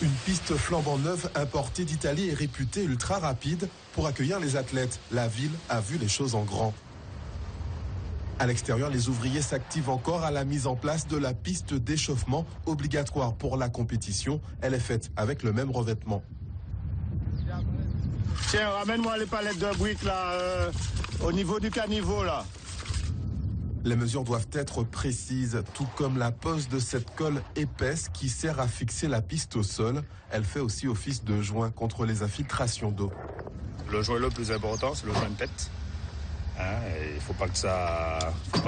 Une piste flambant neuve importée d'Italie et réputée ultra rapide pour accueillir les athlètes. La ville a vu les choses en grand. À l'extérieur, les ouvriers s'activent encore à la mise en place de la piste d'échauffement obligatoire pour la compétition. Elle est faite avec le même revêtement. Tiens, ramène-moi les palettes de briques là, au niveau du caniveau là. Les mesures doivent être précises, tout comme la pose de cette colle épaisse qui sert à fixer la piste au sol. Elle fait aussi office de joint contre les infiltrations d'eau. Le joint le plus important, c'est le joint de tête. Il faut pas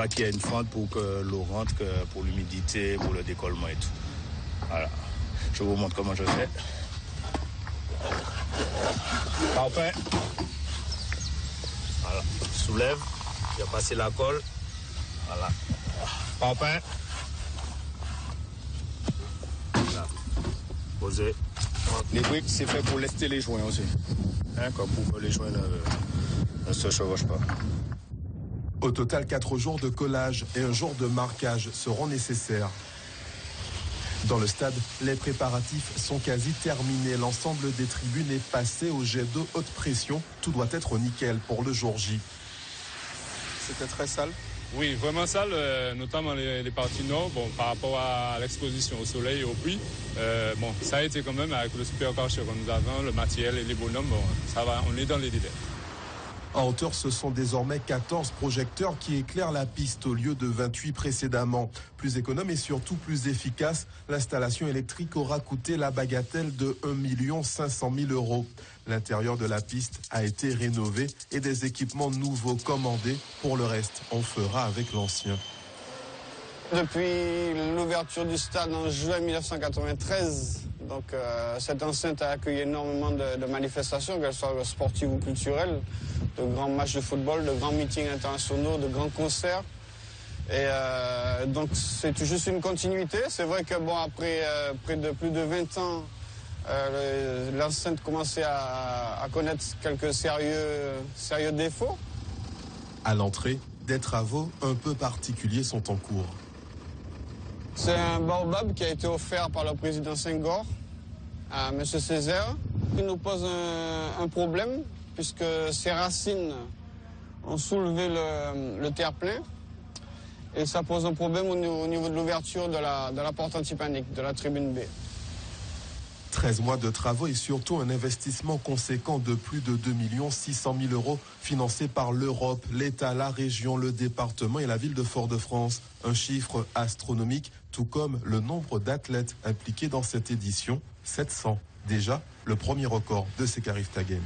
qu'il y ait une fente pour que l'eau rentre, pour l'humidité, pour le décollement et tout. Voilà. Je vous montre comment je fais. Parfait. Voilà. Soulève. Je vais passer la colle. Voilà. Parfait. Voilà. Posé. Les briques, c'est fait pour lester les joints aussi. Comme pour que les joints ne se chevauchent pas. Au total, 4 jours de collage et un jour de marquage seront nécessaires. Dans le stade, les préparatifs sont quasi terminés. L'ensemble des tribunes est passé au jet d'eau haute pression. Tout doit être au nickel pour le jour J. C'était très sale? Oui, vraiment sale, notamment les parties nord, par rapport à l'exposition au soleil et au pluie. Ça a été quand même avec le supercarcher que nous avons, le matériel et les bonhommes, ça va, on est dans les délais. En hauteur, ce sont désormais 14 projecteurs qui éclairent la piste au lieu de 28 précédemment. Plus économe et surtout plus efficace, l'installation électrique aura coûté la bagatelle de 1 500 000 €. L'intérieur de la piste a été rénové et des équipements nouveaux commandés. Pour le reste, on fera avec l'ancien. Depuis l'ouverture du stade en juin 1993, cette enceinte a accueilli énormément de manifestations, qu'elles soient sportives ou culturelles, de grands matchs de football, de grands meetings internationaux, de grands concerts. Et donc c'est juste une continuité. C'est vrai que après plus de 20 ans, l'enceinte commençait à connaître quelques sérieux défauts. À l'entrée, des travaux un peu particuliers sont en cours. C'est un baobab qui a été offert par le président Senghor à M. Césaire. Il nous pose un problème puisque ses racines ont soulevé le terre-plein et ça pose un problème au niveau de l'ouverture de la porte antipanique, de la tribune B. 13 mois de travaux et surtout un investissement conséquent de plus de 2 600 000 € financé par l'Europe, l'État, la région, le département et la ville de Fort-de-France. Un chiffre astronomique, tout comme le nombre d'athlètes impliqués dans cette édition, 700. Déjà, le premier record de ces Carifta Games.